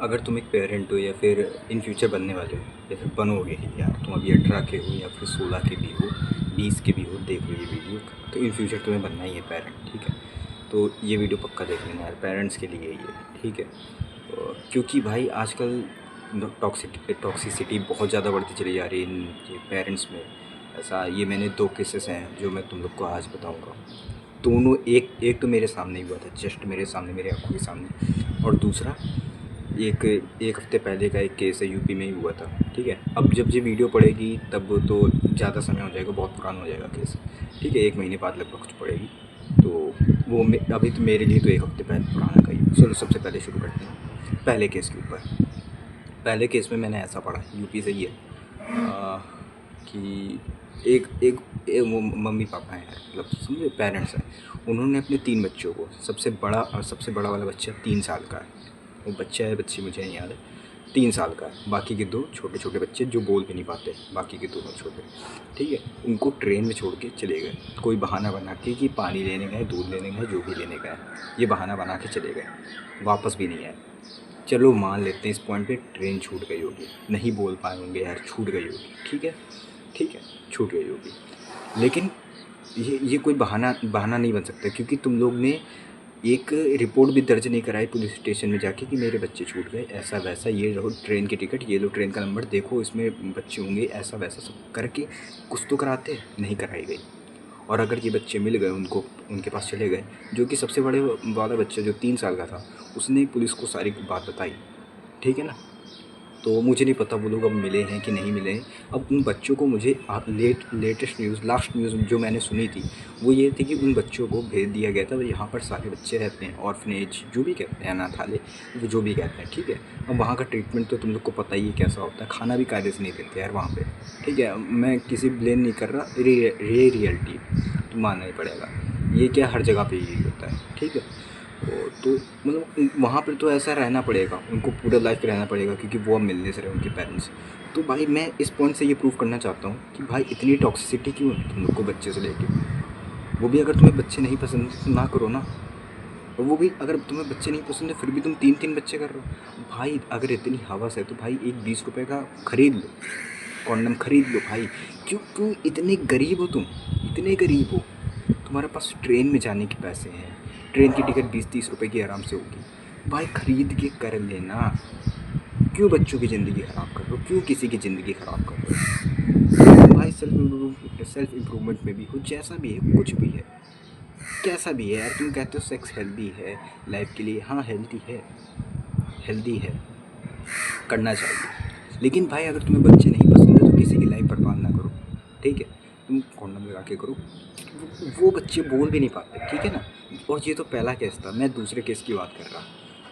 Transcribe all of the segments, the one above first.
अगर तुम एक पेरेंट हो या फिर इन फ्यूचर बनने वाले हो या फिर बनोगे ही यार, तुम अभी 18 के हो या फिर 16 के भी हो, 20 के भी हो, देख लो ये वीडियो। तो इन फ्यूचर तुम्हें बनना ही है पेरेंट, ठीक है। तो ये वीडियो पक्का देख लेना यार, पेरेंट्स के लिए ये, ठीक है। क्योंकि भाई आजकल टॉक्सिसिटी बहुत ज़्यादा बढ़ती चली जा रही है इन ये पेरेंट्स में। ऐसा ये मैंने 2 केसेस हैं जो मैं तुम लोग को आज बताऊँगा। दोनों एक एक तो मेरे सामने ही हुआ था, जस्ट मेरे सामने, मेरे आँखों के सामने। और दूसरा एक एक हफ़्ते पहले का एक केस है, यूपी में ही हुआ था, ठीक है। अब जब ये वीडियो पड़ेगी तब तो ज़्यादा समय हो जाएगा, बहुत पुराना हो जाएगा केस, ठीक है। 1 महीने बाद लगभग कुछ पड़ेगी। तो वो अभी तो मेरे लिए तो 1 हफ़्ते पहले पुराना का ही। चलो सबसे पहले शुरू करते हैं पहले केस के ऊपर। पहले केस में मैंने ऐसा पढ़ा, यूपी से ही है, कि एक एक एक वो मम्मी पापा हैं, मतलब समझे, पेरेंट्स हैं। उन्होंने अपने 3 बच्चों को, सबसे बड़ा वाला बच्चा 3 साल का है, वो बच्चा है, बच्ची मुझे नहीं याद है, 3 साल का है। बाकी के 2 छोटे छोटे बच्चे जो बोल भी नहीं पाते, बाकी के दोनों छोटे, ठीक है। उनको ट्रेन में छोड़ के चले गए, कोई बहाना बना के कि पानी लेने गए, दूध लेने गए, जो भी लेने गए, ये बहाना बना के चले गए, वापस भी नहीं आए। चलो मान लेते हैं इस पॉइंट पे ट्रेन छूट गई होगी, नहीं बोल पाए होंगे यार, छूट गई होगी, ठीक है, ठीक है, छूट गई होगी। लेकिन ये कोई बहाना बहाना नहीं बन सकता, क्योंकि तुम लोग ने एक रिपोर्ट भी दर्ज नहीं कराई पुलिस स्टेशन में जाके कि मेरे बच्चे छूट गए, ऐसा वैसा, ये लो ट्रेन की टिकट, ये लो ट्रेन का नंबर, देखो इसमें बच्चे होंगे, ऐसा वैसा सब करके कुछ तो कराते, नहीं कराई गई। और अगर ये बच्चे मिल गए उनको, उनके पास चले गए, जो कि सबसे बड़े वाला बच्चा जो 3 साल का था, उसने पुलिस को सारी बात बताई, ठीक है ना। तो मुझे नहीं पता वो लोग अब मिले हैं कि नहीं मिले हैं। अब उन बच्चों को मुझे लेटेस्ट न्यूज़, लास्ट न्यूज़ जो मैंने सुनी थी वो ये थी कि उन बच्चों को भेज दिया गया था। यहाँ पर सारे बच्चे रहते हैं, ऑर्फनेज जो भी कहते हैं, अनाथालय, वो जो भी कहते हैं, ठीक है। अब वहाँ का ट्रीटमेंट तो तुम लोग को पता ही है कैसा होता है, खाना भी कायदे से नहीं देते यार वहाँ पे, ठीक है। मैं किसी ब्लेम नहीं कर रहा, रियलिटी तो मानना ही पड़ेगा। ये क्या हर जगह पे यही होता है, ठीक है। तो मतलब वहाँ पर तो ऐसा रहना पड़ेगा, उनको पूरा लाइफ रहना पड़ेगा, क्योंकि वो अब मिलने से रहे उनके पेरेंट्स। तो भाई मैं इस पॉइंट से ये प्रूव करना चाहता हूँ कि भाई इतनी टॉक्सिसिटी क्यों है तुम लोग को बच्चे से लेके। वो भी अगर तुम्हें बच्चे नहीं पसंद तो ना करो ना। और वो भी अगर तुम्हें बच्चे नहीं पसंद है फिर भी तुम 3-3 बच्चे कर रहे हो भाई। अगर इतनी हवस है तो भाई एक 20 रुपये का खरीद लो, कॉन्डम खरीद लो भाई। क्यों क्यों इतने गरीब हो तुम, इतने गरीब हो, तुम्हारे पास ट्रेन में जाने के पैसे हैं, ट्रेन की टिकट 20-30 रुपए की आराम से होगी भाई, खरीद के कर लेना। क्यों बच्चों की ज़िंदगी ख़राब कर रहे हो, क्यों किसी की ज़िंदगी ख़राब कर रहे हो भाई। सेल्फ इम्प्रूवमेंट में भी हो, जैसा भी है, कुछ भी है, कैसा भी है यार। तुम कहते हो सेक्स हेल्दी है लाइफ के लिए, हाँ हेल्दी है, हेल्दी है, करना चाहिए। लेकिन भाई अगर तुम्हें बच्चे नहीं पसंद है तो किसी की लाइफ बर्बाद ना करो, ठीक है। तुम कॉन्डम लगा के करो। वो बच्चे बोल भी नहीं पाते, ठीक है ना। और ये तो पहला केस था, मैं दूसरे केस की बात कर रहा,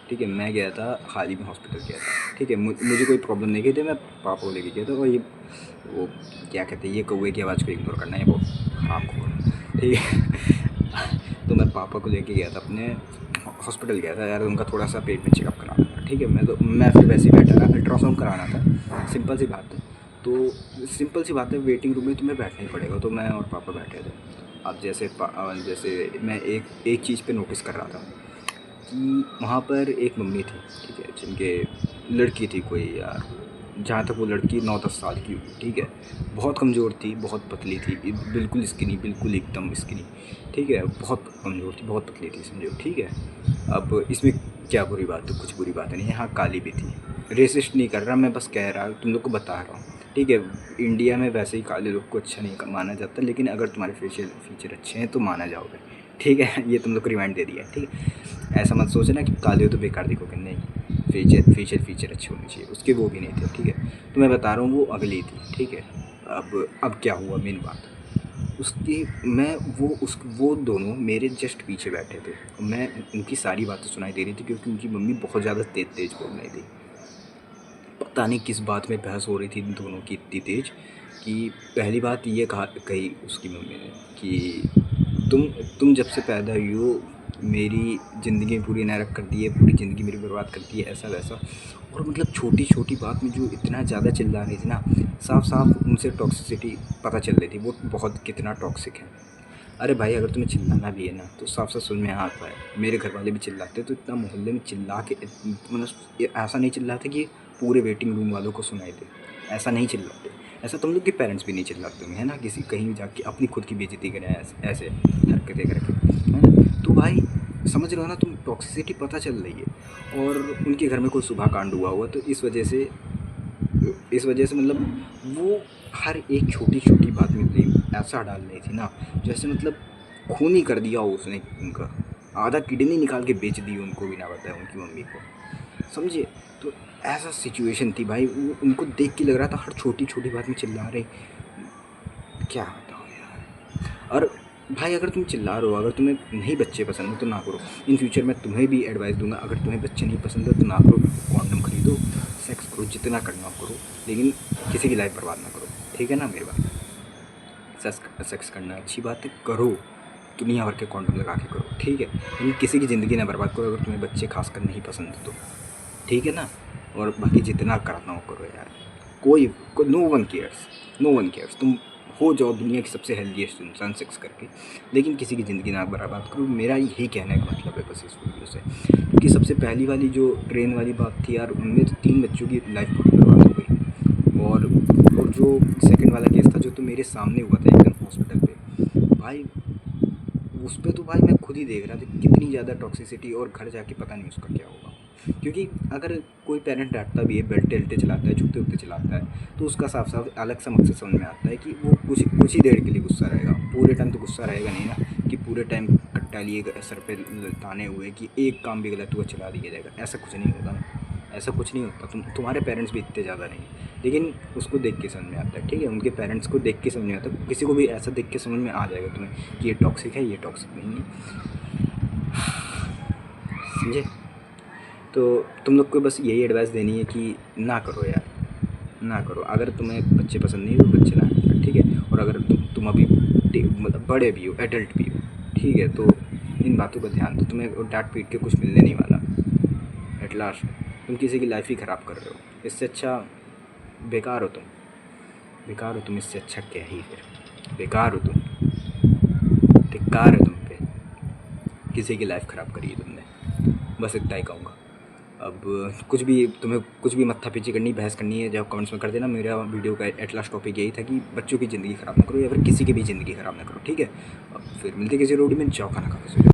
ठीक है। मैं गया था हाल ही में हॉस्पिटल गया था, ठीक है। मुझे कोई प्रॉब्लम नहीं गई थी, मैं पापा को लेके गया था। और ये वो क्या कहते हैं, ये कौवे की आवाज़ को इग्नोर करना है, वो हराम को, ठीक है। तो मैं पापा को लेके गया था, अपने हॉस्पिटल गया था यार, उनका थोड़ा सा पेट में चेकअप कराना था, ठीक है। मैं फिर वैसे ही बैठा रहा, अल्ट्रासाउंड कराना था, सिंपल सी बात है। तो सिंपल सी बात है, वेटिंग रूम में तुम्हें बैठना ही पड़ेगा। तो मैं और पापा बैठे थे। अब जैसे मैं एक चीज़ पे नोटिस कर रहा था कि वहाँ पर एक मम्मी थी, ठीक है, जिनके लड़की थी कोई यार, जहाँ तक वो लड़की 9-10 साल की हुई, ठीक है। बहुत कमज़ोर थी, बहुत पतली थी, बिल्कुल स्किनी, बिल्कुल एकदम स्किनी, ठीक है। बहुत कमज़ोर थी, बहुत पतली थी, समझो, ठीक है। अब इसमें क्या बुरी बात है, कुछ बुरी बात नहीं है। हाँ काली भी थी, रेसिस्ट नहीं कर रहा मैं, बस कह रहा तुम लोग को बता रहा हूँ, ठीक है। इंडिया में वैसे ही काले लोग को अच्छा नहीं माना जाता, लेकिन अगर तुम्हारे फेशियल फीचर अच्छे हैं तो माना जाओगे, ठीक है। ये तुम लोग को रिमाइंड दे दिया, ठीक है। ऐसा मत सोचना कि काले हो तो बेकार दिखोगे, नहीं, फेशियल फीचर अच्छे होने चाहिए उसके, वो भी नहीं थे, ठीक है। तो मैं बता रहा हूँ वो अगली थी, ठीक है। अब क्या हुआ, मेन बात उसकी, मैं वो दोनों मेरे जस्ट पीछे बैठे थे। मैं उनकी सारी बातें सुनाई दे रही थी, क्योंकि उनकी मम्मी बहुत ज़्यादा तेज़ बोल रही थी। पता नहीं किस बात में बहस हो रही थी इन दोनों की इतनी तेज़, कि पहली बात ये कही उसकी मम्मी ने कि तुम जब से पैदा हुई हो मेरी ज़िंदगी में पूरी नरक कर दी है, पूरी ज़िंदगी मेरी बर्बाद कर दी है, ऐसा वैसा। और मतलब छोटी छोटी बात में जो इतना ज़्यादा चिल्ला रही थी ना, साफ साफ उनसे टॉक्सिसिटी पता चल रही थी, वो बहुत कितना टॉक्सिक है। अरे भाई अगर तुम्हें चिल्लाना भी है ना तो साफ साफ सुन में आता है। मेरे घर वाले भी चिल्लाते तो इतना मोहल्ले में चिल्ला के मतलब ऐसा नहीं चिल्लाते कि पूरे वेटिंग रूम वालों को सुनाई दे, ऐसा नहीं चिल्लाते। ऐसा तुम लोग के पेरेंट्स भी नहीं चिल्लाते होंगे है ना, किसी कहीं भी जाके अपनी खुद की बेइज्जती करें ऐसे ऐसे हरकतें करके, है ना। तो भाई समझ रहे हो ना तुम, टॉक्सिसिटी पता चल रही है। और उनके घर में कोई सुबह कांड हुआ हुआ तो इस वजह से मतलब वो हर एक छोटी छोटी बात में ब्लेम ऐसा डाल रही थी ना, जैसे मतलब खून ही कर दिया हो उसने उनका, आधा किडनी निकाल के बेच दी उनको बिना बताए उनकी मम्मी को, समझिए। तो ऐसा सिचुएशन थी भाई, उनको देख के लग रहा था हर छोटी छोटी बात में चिल्ला रहे, क्या बताओ यार। और भाई अगर तुम चिल्ला रहे हो, अगर तुम्हें नहीं बच्चे पसंद है तो ना करो। इन फ्यूचर मैं तुम्हें भी एडवाइस दूंगा, अगर तुम्हें बच्चे नहीं पसंद है तो ना करो, कॉन्डम खरीदो, सेक्स करो, जितना करना हो करो, लेकिन किसी की लाइफ बर्बाद ना करो, ठीक है ना मेरी बात। सेक्स करना अच्छी बात है, करो, दुनिया भर के कॉन्डम लगा के करो, ठीक है, लेकिन किसी की ज़िंदगी ना बर्बाद करो, अगर तुम्हें बच्चे खासकर नहीं पसंद तो, ठीक है ना। और बाकी जितना करना हो करो यार, no one cares, no one cares, तुम हो जाओ दुनिया की सबसे हेल्दीएस्ट इंसान सेक्स करके, लेकिन किसी की ज़िंदगी ना बर्बाद करो, मेरा यही कहने का मतलब है बस इस वीडियो से। क्योंकि सबसे पहली वाली जो ट्रेन वाली बात थी यार, उनमें तो 3 बच्चों की लाइफ बहुत बर्बाद हो गई। और जो सेकंड वाला केस था जो तो मेरे सामने हुआ था एकदम हॉस्पिटल पे, भाई उस पे तो भाई मैं खुद ही देख रहा था कितनी ज़्यादा टॉक्सिसिटी, और घर जाके पता नहीं उसका क्या होगा। क्योंकि अगर कोई पेरेंट डांटता भी है, बेल्टे वेल्टे चलाता है, झुकते उगते चलाता है, तो उसका साफ साफ अलग सा मकसद समझ में आता है कि वो कुछ ही देर के लिए गुस्सा रहेगा, पूरे टाइम तो गुस्सा रहेगा नहीं ना, कि पूरे टाइम कट्टा लिए सर पे ताने हुए कि एक काम भी गलत हुआ चला दिया जाएगा, ऐसा कुछ नहीं होता ना, ऐसा कुछ नहीं होता। तुम्हारे पेरेंट्स भी इतने ज़्यादा नहीं, लेकिन उसको देख के समझ में आता है, ठीक है, उनके पेरेंट्स को देख के समझ में आता है, किसी को भी ऐसा देख के समझ में आ जाएगा तुम्हें कि ये टॉक्सिक है, ये टॉक्सिक नहीं है, समझे। तो तुम लोग को बस यही एडवाइस देनी है कि ना करो यार, ना करो। अगर तुम्हें बच्चे पसंद नहीं हो बच्चे ना करना, ठीक है। और अगर तुम अभी मतलब बड़े भी हो, एडल्ट भी हो, ठीक है, तो इन बातों का ध्यान दो, तुम्हें डांट पीट के कुछ मिलने नहीं वाला। एट लास्ट तुम किसी की लाइफ ही ख़राब कर रहे हो, इससे अच्छा बेकार हो तुम, बेकार हो तुम, इससे अच्छा क्या ही फिर, बेकार हो तुम, धिक्कार है तुम पे, किसी की लाइफ ख़राब करी है तुमने, बस इतना ही कहूँगा। अब तुम्हें कुछ भी मत्था पीछी करनी, बहस करनी है, जब कमेंट्स में कर देना। मेरा वीडियो का एट लास्ट टॉपिक यही था कि बच्चों की ज़िंदगी ख़राब ना करो, या फिर किसी की भी ज़िंदगी ख़राब ना करो, ठीक है। अब फिर मिलते किसी रोड में, जाओ खाना खा के सो जाओ।